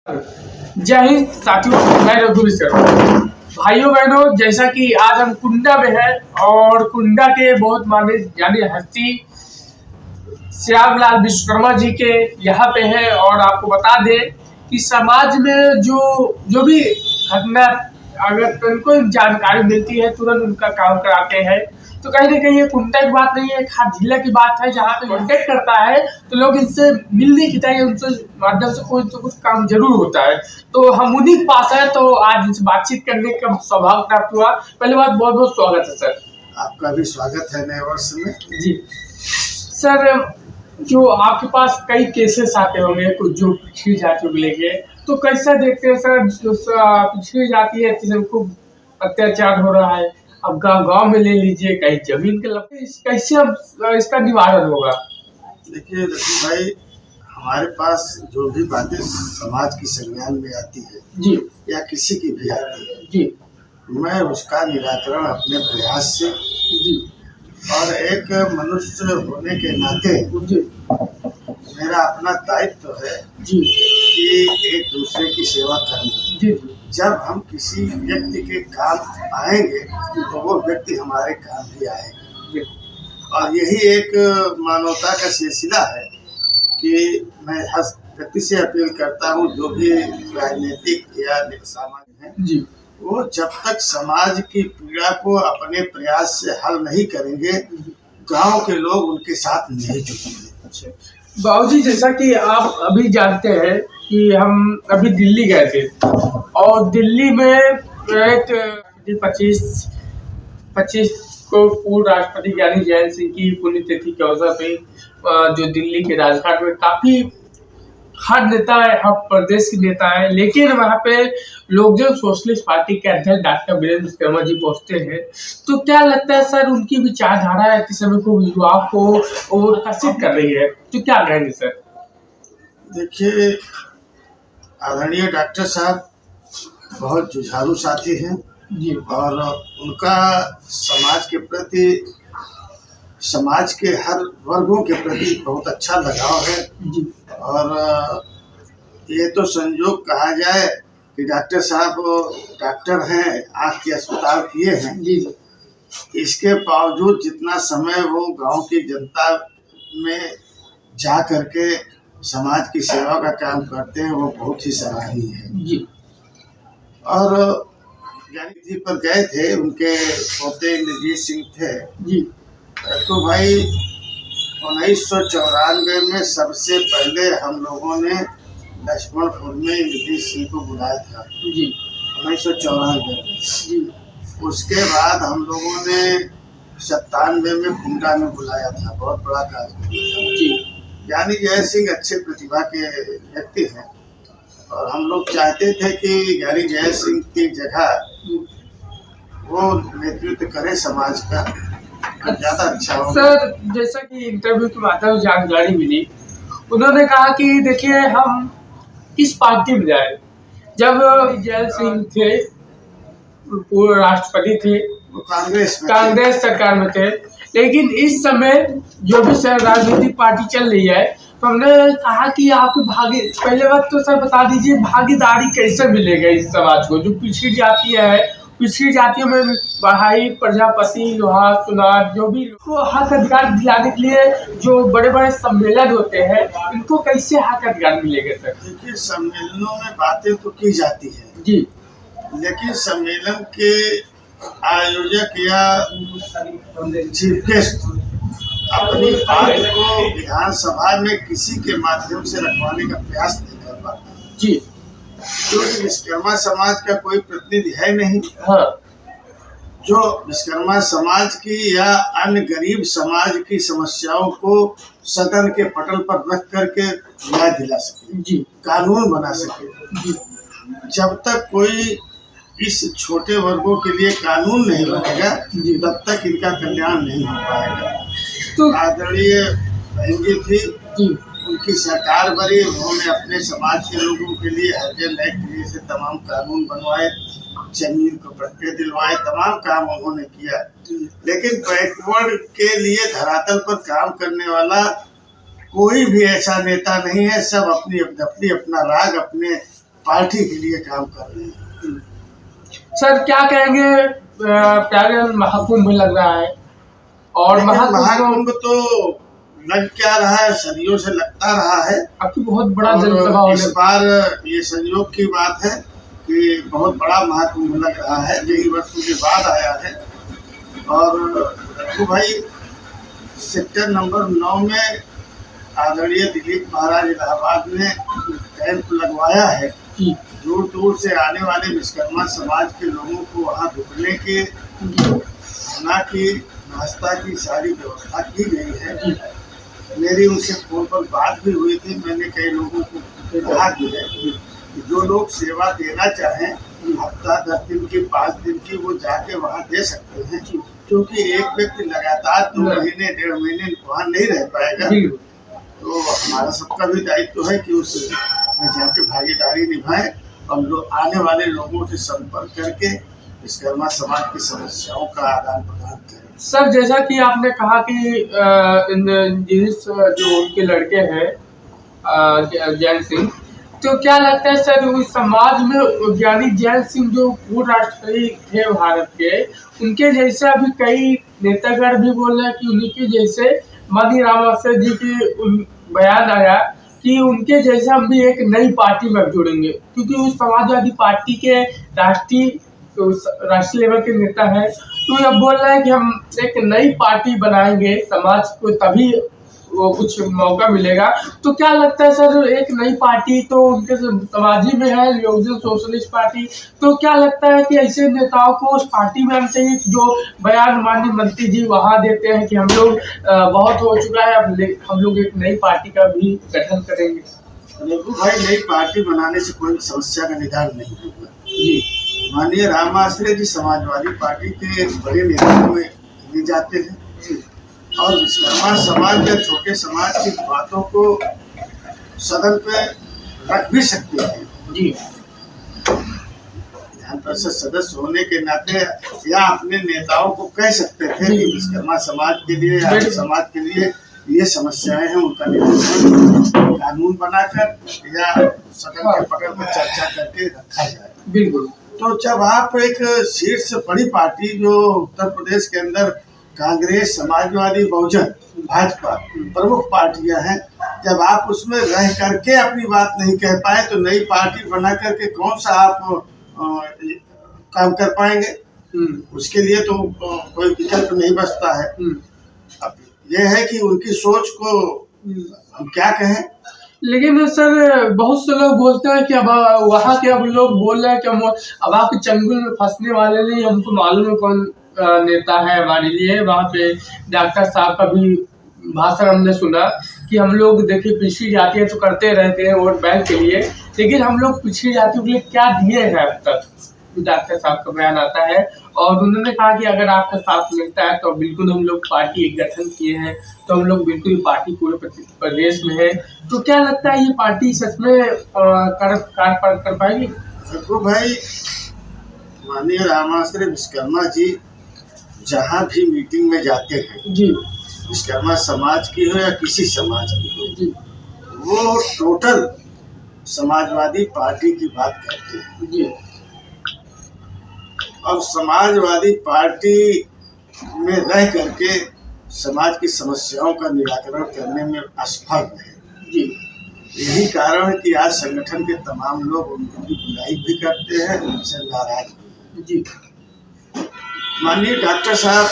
जय हिंद साथियों, मैं रघुवीर शर्मा। भाइयों बहनों, जैसा कि आज हम कुंडा में हैं और कुंडा के बहुत माने यानी हस्ती श्यामलाल विश्वकर्मा जी के यहाँ पे है। और आपको बता दें कि समाज में जो भी घटना अगर उनको जानकारी मिलती है तुरंत उनका काम कराते हैं। तो कहीं ना कहीं ये कुंडा की बात नहीं है, एक हाथ जिला की बात है। जहाँ पे कॉन्टेक्ट करता है तो लोग इनसे मिलने की चाहिए, उनसे माध्यम से कोई तो कुछ काम जरूर होता है। तो हम उन्हीं के पास है, तो आज इनसे बातचीत करने का सौभाग्य प्राप्त हुआ। पहले बात, बहुत बहुत स्वागत है सर। आपका भी स्वागत है नए वर्ष में। जी सर, जो आपके पास कई केसेस आते होंगे कुछ जो पिछड़ी जातियों को लेके, तो कैसा देखते हैं सर? जो पिछड़ी जाति है जिसमें खूब अत्याचार हो रहा है, अब गांव में ले लीजिए, कहीं जमीन के लपटे, कैसे अब इसका निवारण होगा? देखिए रफी भाई, हमारे पास जो भी बातें समाज की संज्ञान में आती है जी, या किसी की भी आती है जी, मैं उसका निराकरण अपने प्रयास से जी, और एक मनुष्य होने के नाते जी, मेरा अपना दायित्व है जी, कि एक दूसरे की सेवा करना। जी, जब हम किसी व्यक्ति के काम आएंगे तो वो व्यक्ति हमारे काम भी आएगा। जी, और यही एक मानवता का सिलसिला है कि मैं हर व्यक्ति से अपील करता हूँ, जो भी राजनीतिक या सामाजिक है, जी। वो जब तक समाज की पीड़ा को अपने प्रयास से हल नहीं करेंगे, गांव के लोग उनके साथ नहीं जुटेंगे। अच्छा बाबूजी, जैसा कि आप अभी जानते हैं कि हम अभी दिल्ली गए थे और दिल्ली में एक 25 को पूर्व राष्ट्रपति ज्ञानी जैल सिंह की पुण्यतिथि के अवसर पे जो दिल्ली के राजघाट में काफी हर नेता है, हर प्रदेश के नेता है, लेकिन वहाँ पे लोग जो सोशलिस्ट पार्टी के अध्यक्ष डॉक्टर वीरेंद्र विश्वकर्मा जी पहुंचते हैं, तो क्या लगता है सर उनकी विचारधारा है कि समय को युवाओं को आकर्षित कर रही है, तो क्या कहेंगे सर? देखिए, आदरणीय डॉक्टर साहब बहुत जुझारू साथी हैं जी, और उनका समाज के प्रति, समाज के हर वर्गों के प्रति बहुत अच्छा लगाव है। जी, और ये तो संयोग कहा जाए कि डॉक्टर साहब डॉक्टर हैं, आँख के अस्पताल किए हैं। जी, इसके बावजूद जितना समय वो गांव की जनता में जा करके समाज की सेवा का काम करते हैं, वो बहुत ही सराहनीय है। जी, और ज्ञानी जी पर गए थे, उनके पोते इंद्रजीत सिंह थे। जी, तो भाई 1994 में सबसे पहले हम लोगों ने लक्ष्मणपुर में इंद्रजीत सिंह को बुलाया था। जी, 1994 में। जी, उसके बाद हम लोगों ने 97 में कुंडा में बुलाया था, बहुत बड़ा कार्यक्रम था। जी, ज्ञानी जय सिंह अच्छे प्रतिभा के व्यक्ति हैं और हम लोग चाहते थे कि ज्ञानी जय सिंह की जगह वो नेतृत्व करे समाज का, ज्यादा अच्छा होगा। सर, जैसा कि इंटरव्यू के माध्यम से जानकारी मिली, उन्होंने कहा कि देखिए हम किस पार्टी में जाए। जब जैल सिंह थे, पूर्व राष्ट्रपति थे, वो कांग्रेस सरकार में थे, लेकिन इस समय जो भी सर राजनीतिक पार्टी चल रही है, तो हमने कहा कि आपकी पहले बात तो सर बता दीजिए, भागीदारी कैसे मिलेगा इस समाज को जो पिछड़ी जाति है? पिछड़ी जातियों में बढ़ाई, प्रजापति, लोहार, सुनार, जो भी को हक अधिकार दिलाने के लिए जो बड़े बड़े सम्मेलन होते हैं, इनको कैसे हक अधिकार मिलेगा सर? देखिए, सम्मेलनों में बातें तो की जाती है जी, लेकिन सम्मेलन के आयोजक या चीफ गेस्ट अपनी बात को विधानसभा में किसी के माध्यम से रखवाने का प्रयास नहीं कर पाता। जी, क्योंकि विश्वकर्मा समाज का कोई प्रतिनिधि है नहीं। हाँ, जो विश्वकर्मा समाज की या अन्य गरीब समाज की समस्याओं को सदन के पटल पर रख करके न्याय दिला सके, जी, कानून बना सके। जी, जब तक कोई इस छोटे वर्गों के लिए कानून नहीं बनेगा, तब तक इनका कल्याण नहीं हो पाएगा। तो आदरणीय बहन जी थी, जी, उनकी सरकार बनी, उन्होंने अपने समाज के लोगों के लिए हर्जन एक्ट जैसे तमाम कानून बनवाए, जमीन को पट्टे दिलवाए, तमाम काम उन्होंने किया। लेकिन बैकवर्ड के लिए धरातल पर काम करने वाला कोई भी ऐसा नेता नहीं है। सब अपनी अपना राग, अपने पार्टी के लिए काम कर रहे हैं। सर क्या कहेंगे, प्यारे महाकुंभ लग रहा है और महाकुंभ तो लग क्या रहा है, सदियों से लगता रहा है। आपकी बहुत बड़ा जनसभा इस बार ये संयोग की बात है कि बहुत बड़ा महाकुंभ लग रहा है, कई वर्षों के बाद आया है। और रघु भाई सेक्टर नंबर 9 में आदरणीय दिलीप महाराज इलाहाबाद ने कैंप लगवाया है। दूर दूर से आने वाले विश्वकर्मा समाज के लोगों को वहाँ रुकने के, खाना की, नाश्ता की सारी व्यवस्था की गई है। मेरी उनसे फोन पर बात भी हुई थी। मैंने कई लोगों को कहा भी है कि जो लोग सेवा देना चाहें हफ्ता 10 दिन की 5 दिन की वो जाके वहाँ दे सकते हैं, क्योंकि एक व्यक्ति लगातार 2 महीने 1.5 महीने वहाँ नहीं रह पाएगा। तो हमारा सबका भी दायित्व है कि उस जाके भागीदारी निभाएं और आने वाले लोगों से संपर्क करके विश्वकर्मा समाज की समस्याओं का आदान प्रदान करें। सर जैसा कि आपने कहा कि इंजीनियर्स जो उनके लड़के हैं जैन सिंह, तो क्या लगता है सर उस समाज में ज्ञानी जैन सिंह जो पूर्व राष्ट्रपति थे भारत के, उनके जैसे अभी कई नेतागण भी बोल रहे हैं कि उनके जैसे माननीय रामाश्रय जी के बयान आया कि उनके जैसे हम भी एक नई पार्टी में जुड़ेंगे, क्योंकि वो समाजवादी पार्टी के राष्ट्रीय लेवल के नेता है। तो ये बोल रहे हैं कि हम एक नई पार्टी बनाएंगे, समाज को तभी वो कुछ मौका मिलेगा। तो क्या लगता है सर, एक नई पार्टी तो उनके समाजी में है, लोकजन सोशलिस्ट पार्टी, तो क्या लगता है कि ऐसे नेताओं को उस पार्टी में आना चाहिए जो बयान माननीय मंत्री जी वहाँ देते हैं कि हम लोग बहुत हो चुका है, अब हम लोग एक नई पार्टी का भी गठन करेंगे। देखो भाई, नई पार्टी बनाने से कोई समस्या का निदान नहीं होगा जी। माननीय रामाश्रय जी समाजवादी पार्टी के बड़े नेताओं में गिने जाते हैं और विश्वकर्मा समाज या छोटे समाज की बातों को सदन पे रख भी सकते हैं जी। विधान परिषद सदस्य होने के नाते या अपने नेताओं को कह सकते थे कि विश्वकर्मा समाज के लिए या समाज के लिए ये समस्याएं हैं, उनका निराकरण कानून बनाकर या सदन के पटल पर चर्चा करके रखा जाए। बिल्कुल। तो जब आप एक शीर्ष बड़ी पार्टी जो उत्तर प्रदेश के अंदर कांग्रेस, समाजवादी, बहुजन, भाजपा प्रमुख पार्टियां हैं, जब आप उसमें रह करके अपनी बात नहीं कह पाए तो नई पार्टी बना करके कौन सा आप काम कर पाएंगे? उसके लिए तो कोई विकल्प नहीं बचता है। अब यह है कि उनकी सोच को हम क्या कहें। लेकिन सर बहुत से लोग बोलते हैं कि अब वहाँ के अब लोग बोल रहे हैं कि हम अब आपके चंगुल में फंसने वाले नहीं, हमको मालूम है कौन नेता है हमारे लिए। वहाँ पे डॉक्टर साहब का भी भाषण हमने सुना कि हम लोग देखिए पिछड़ी जाति है तो करते रहते हैं वोट बैंक के लिए, लेकिन हम लोग पिछड़ी जातियों के लिए क्या दिए हैं अब तक, डॉक्टर साहब का बयान आता है। और उन्होंने कहा कि अगर आपका साथ मिलता है तो बिल्कुल हम लोग पार्टी एक गठन किए हैं, तो हम लोग बिल्कुल पार्टी पूरे प्रदेश में है। तो क्या लगता है ये पार्टी सच में कर पाएगी? देखो भाई, माननीय रामाश्रय विश्वकर्मा जी जहाँ भी मीटिंग में जाते हैं जी, विश्वकर्मा समाज की हो या किसी समाज की हो जी, वो टोटल समाजवादी पार्टी की बात करते हैं जी। अब समाजवादी पार्टी में रह करके समाज की समस्याओं का निराकरण करने में असफल रहे जी। यही कारण है कि आज संगठन के तमाम लोग उनकी बुराई भी करते हैं, उनसे नाराज भी जी। माननीय डॉक्टर साहब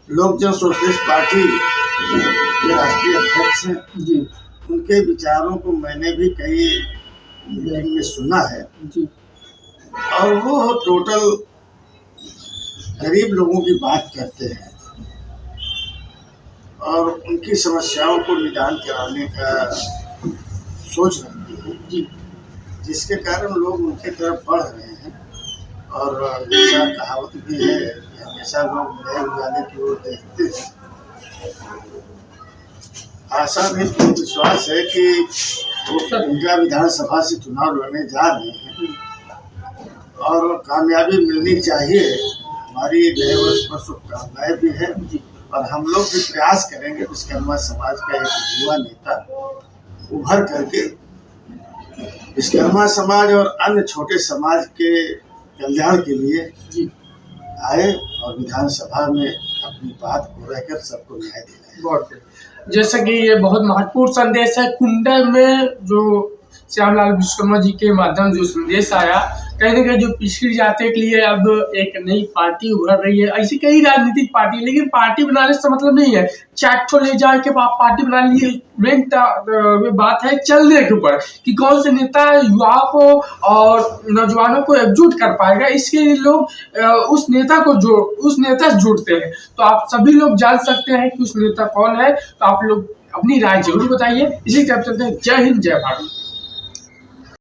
लोकजन सोशलिस्ट पार्टी के राष्ट्रीय अध्यक्ष हैं जी। उनके विचारों को मैंने भी कई मीटिंग में सुना है जी। और वो टोटल गरीब लोगों की बात करते हैं और उनकी समस्याओं को निदान कराने का सोच रखते हैं जी, जिसके कारण लोग उनके तरफ बढ़ रहे हैं। और ऐसा कहावत भी है कि हमेशा लोग नए उजाले की ओर देखते हैं। आशा में विश्वास है कि वो इंदिरा विधानसभा से चुनाव लड़ने जा रहे हैं और कामयाबी मिलनी चाहिए। हमारी नए वर्ष पर शुभकामनाएं भी है और हम लोग भी प्रयास करेंगे विश्वकर्मा समाज का एक युवा नेता उभर करके विश्वकर्मा समाज और अन्य छोटे समाज के कल्याण के लिए जी आए और विधानसभा में अपनी बात को रहकर सबको न्याय दिलाए। बहुत जैसा कि ये बहुत महत्वपूर्ण संदेश है। कुंडा में जो श्यामलाल विश्वकर्मा जी के माध्यम जो संदेश आया, कहीं ना कहीं जो पिछड़ी जाति के लिए अब एक नई पार्टी उभर रही है। ऐसी कई राजनीतिक पार्टी, लेकिन पार्टी बनाने से मतलब नहीं है चाट को ले जाके आप पार्टी बना लीजिए। मेन बात है चलने के ऊपर कि कौन से नेता युवाओं को और नौजवानों को एकजुट कर पाएगा। इसके लिए लोग उस नेता से जुड़ते हैं। तो आप सभी लोग जान सकते हैं कि उस नेता कौन है। तो आप लोग अपनी राय जरूर बताइए। इसी तरह चलते हैं। जय हिंद, जय भारत।